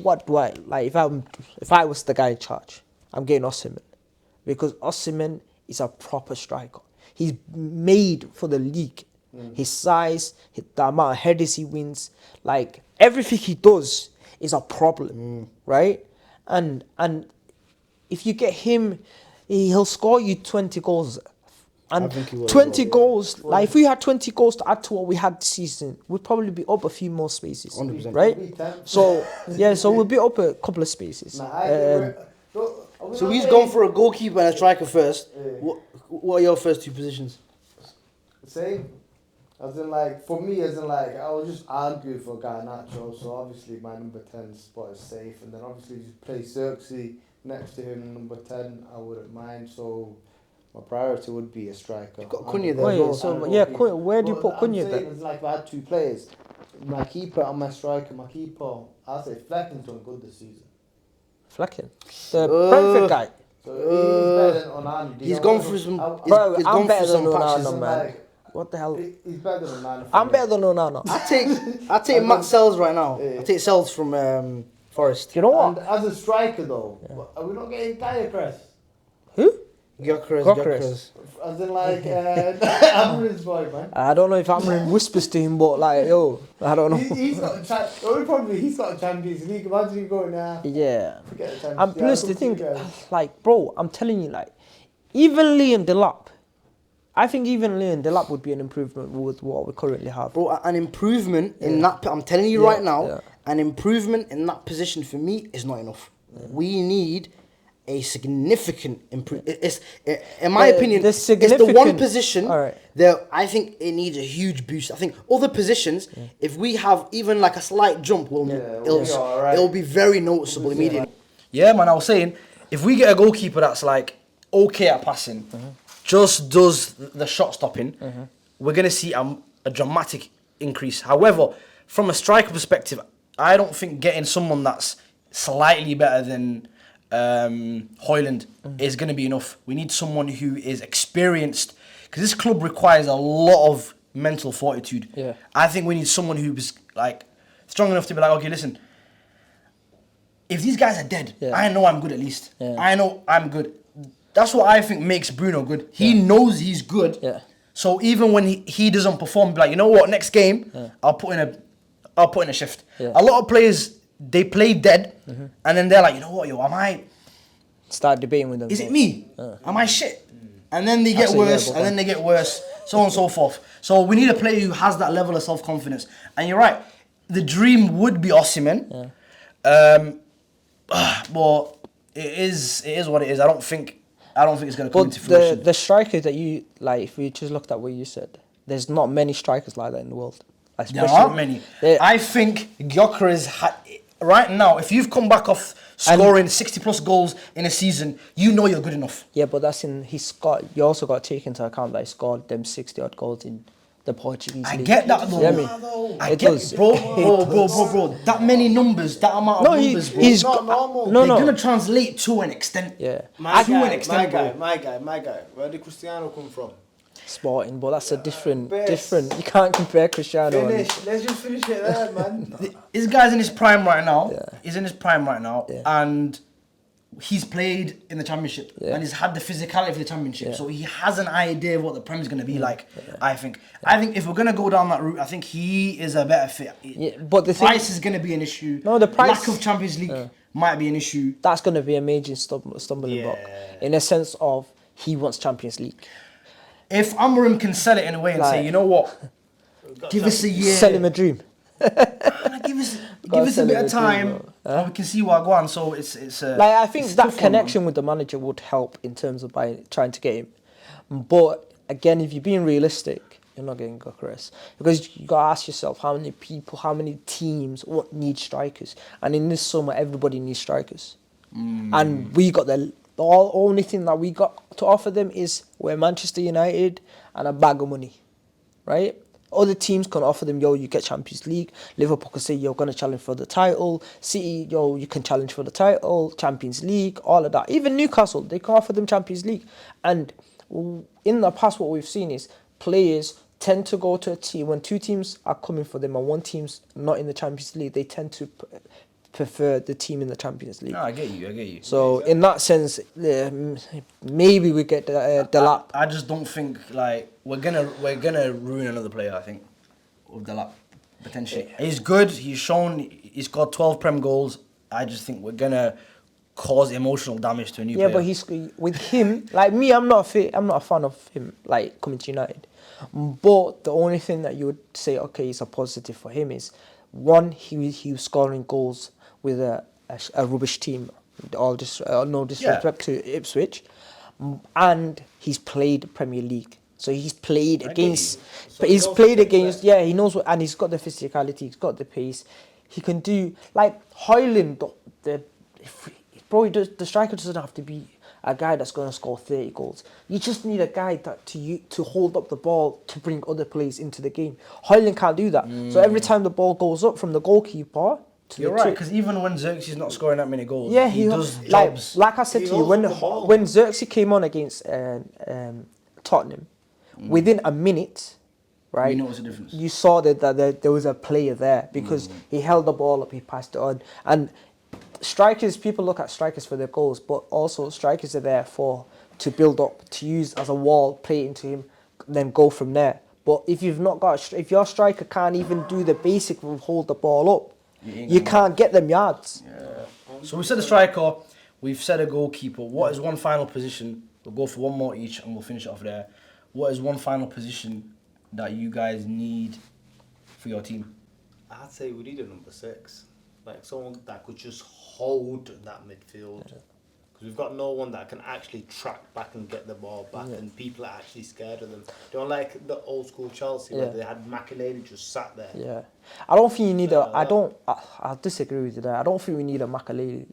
I was the guy in charge, I'm getting Osimhen, because Osimhen is a proper striker. He's made for the league. His size, the amount of headers he wins, like everything he does is a problem, right? And if you get him, he'll score you 20 goals. And 20 goals, like if we had 20 goals to add to what we had this season, we'd probably be up a few more spaces, 100%. Right? So we'll be up a couple of spaces. So he's gone for a goalkeeper and a striker first. What are your first two positions? Same. As in, like, for me, I was just arguing for Garnacho, so obviously my number 10 spot is safe, and then obviously just play Xerxes next to him, number 10, I wouldn't mind, so my priority would be a striker. You've got Cunha there. Where do you put Cunha then? It's like if I had two players, my keeper and my striker. My keeper, I'll say Flecking's done good this season. Flecking? The Brentford guy? So he's better than Onana. He's gone through some I'm better than patches. Onana, man. What the hell? He's better than Onana. I'm better than Onana. I take Matt Sells right now. I take Sells from Forest. You know what? And as a striker though, are we not getting Gyökeres? Who? Gyökeres. As in like Amarin's boy, man. I don't know if Amarin whispers to him, but like, yo, I don't know. He's got a Champions League. Imagine him going there. Yeah. Forget the Champions And plus the thing, like, bro, I'm telling you, like, even Liam Delap, I think even Liam Delap would be an improvement with what we currently have. Bro, an improvement in that, I'm telling you right now, an improvement in that position for me is not enough. We need a significant improvement. In my opinion, the it's the one significant- position Alright. that I think it needs a huge boost. I think other positions, if we have even like a slight jump, we'll be alright. it'll be very noticeable immediately. Yeah, man, I was saying, if we get a goalkeeper that's like okay at passing, just does the shot stopping, we're going to see a dramatic increase. However, from a striker perspective, I don't think getting someone that's slightly better than HOJLUND is going to be enough. We need someone who is experienced, because this club requires a lot of mental fortitude. Yeah. I think we need someone who's like strong enough to be like, okay, listen, if these guys are dead, I know I'm good at least. Yeah. I know I'm good. That's what I think makes Bruno good. He knows he's good. Yeah. So even when he doesn't perform, be like, you know what, next game, I'll put in a shift. Yeah. A lot of players, they play dead, and then they're like, you know what, Start debating with them. is it me? Am I shit? And then they get worse, and then they get worse, so on and so forth. So we need a player who has that level of self-confidence. And you're right, the dream would be Osimhen. But it is what it is. I don't think it's going to come into fruition. The strikers that you, like, if we just looked at what you said, there's not many strikers like that in the world. There aren't many. I think Gyökeres right now, if you've come back off scoring 60 plus goals in a season, you know you're good enough. Yeah, but that's you also got to take into account that he scored them 60 odd goals in the Portuguese league. I get that though. You know what I mean? I get it, bro. That many numbers, that amount of numbers, bro. It's not normal. They're gonna translate to an extent. Yeah. My guy. Where did Cristiano come from? Sporting, but that's a different. You can't compare Cristiano. Let's just finish it there, man. This guy's in his prime right now. Yeah. He's in his prime right now, Yeah. and he's played in the championship, and he's had the physicality for the championship. So he has an idea of what the Prem is going to be like. I think if we're going to go down that route, I think he is a better fit. Yeah, but the price is going to be an issue. No, the price. Lack of Champions League might be an issue. That's going to be a major stumbling block in a sense of he wants Champions League. If Amorim can sell it in a way and say, you know what, give us a year. Sell him a dream. Give us a bit of time, and we can see what goes on. So it's like, I think that connection with the manager would help in terms of trying to get him. But again, if you're being realistic, you're not getting Gyökeres, because you gotta ask yourself how many people, how many teams need strikers, and in this summer everybody needs strikers, and we got the only thing that we got to offer them is we're Manchester United and a bag of money, right? Other teams can offer them, you get Champions League. Liverpool can say, you're going to challenge for the title. City, you can challenge for the title. Champions League, all of that. Even Newcastle, they can offer them Champions League. And in the past, what we've seen is players tend to go to a team, when two teams are coming for them and one team's not in the Champions League, they tend to prefer the team in the Champions League. No, I get you. So in that sense, maybe we get the lap. I just don't think we're gonna ruin another player. I think with the lap potentially. He's good. He's shown. He's got 12 Prem goals. I just think we're gonna cause emotional damage to a new player. Yeah, but he's with him. Like me, I'm not a fan of him. Like coming to United. But the only thing that you would say, okay, is a positive for him is one, he was scoring goals with a rubbish team, no disrespect to Ipswich, and he's played Premier League, so he's played against. He knows what, and he's got the physicality, he's got the pace, he can do like HOJLUND. The striker doesn't have to be a guy that's going to score 30 goals. You just need a guy to hold up the ball to bring other players into the game. HOJLUND can't do that. So every time the ball goes up from the goalkeeper. You're right, because even when Xerxes not scoring that many goals, he does jobs. Like I said to you, when Xerxes came on against Tottenham, within a minute, right, you noticed a difference. You saw that there was a player there because he held the ball up, he passed it on, and strikers. People look at strikers for their goals, but also strikers are there to build up, to use as a wall, play into him, then go from there. But if if your striker can't even do the basic of hold the ball up, you can't get them yards. Yeah. So we said a striker, we've said a goalkeeper. What is one final position? We'll go for one more each and we'll finish it off there. What is one final position that you guys need for your team? I'd say we need a number 6. Like someone that could just hold that midfield. Because We've got no one that can actually track back and get the ball back, and people are actually scared of them. Don't like the old school Chelsea where they had McAlady just sat there. Yeah, I don't think you need I disagree with you there. I don't think we need a Makaleli.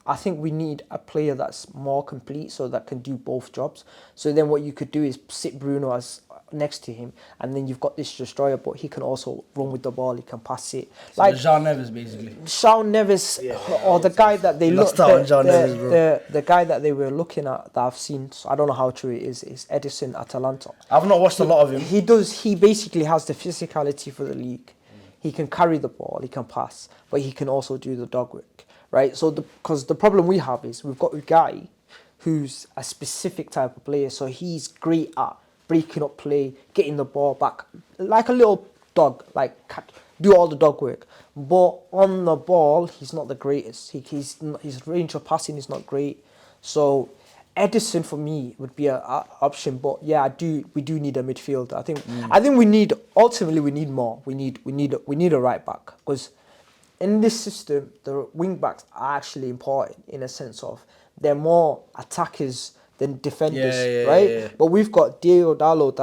I think we need a player that's more complete, so that can do both jobs. So then what you could do is sit Bruno as next to him, and then you've got this destroyer, but he can also run with the ball, he can pass it. So like Jean Neves, basically. Jean Neves, or the guy that they looked at, the guy that they were looking at, that I've seen, so I don't know how true it is Edison Atalanta. I've not watched a lot of him. He basically has the physicality for the league. He can carry the ball, he can pass, but he can also do the dog work, right? So because the problem we have is we've got a guy who's a specific type of player, so he's great at breaking up play, getting the ball back, like a little dog, like do all the dog work. But on the ball, he's not the greatest. His range of passing is not great. So Edison for me would be an option. But yeah, we do need a midfielder. I think we need more. We need a right back, because in this system, the wing backs are actually important in a sense of they're more attackers than defenders, right? Yeah. But we've got Diego Dallo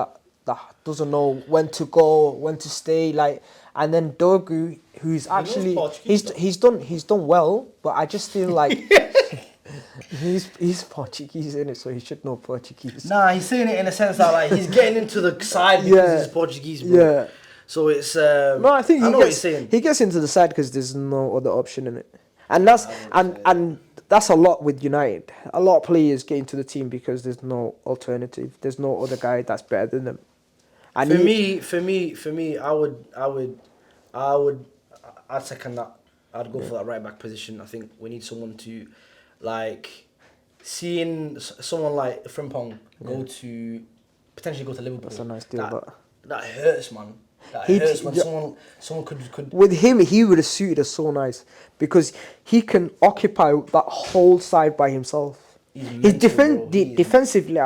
that doesn't know when to go, when to stay, like, and then Dogu, who's actually he's done well, but I just feel like he's Portuguese, isn't it? So he should know Portuguese. Nah, he's saying it in a sense that like he's getting into the side because he's Portuguese, bro. Yeah. So it's no, I think he gets into the side because there's no other option in it, and that's a lot with United. A lot of players get into the team because there's no alternative. There's no other guy that's better than them. And for me, I'd second that. I'd go for that right back position. I think we need someone to, like, seeing someone like Frimpong potentially go to Liverpool. That's a nice deal, that hurts, man. That hurts when someone could. With him, he would have suited us so nice because he can occupy that whole side by himself. Defensively,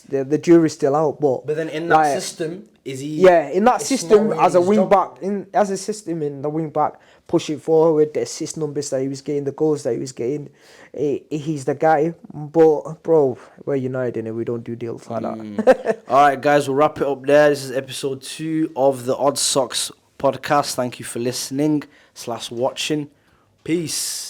the jury's still out, but then in that system, is he? Yeah, in that system as a wing back, in the wing back, pushing forward, the assist numbers that he was getting, the goals that he was getting, he's the guy. But bro, we're United and we don't do deals like that. All right, guys, we'll wrap it up there. This is episode 2 of the Odd Socks podcast. Thank you for listening / watching. Peace.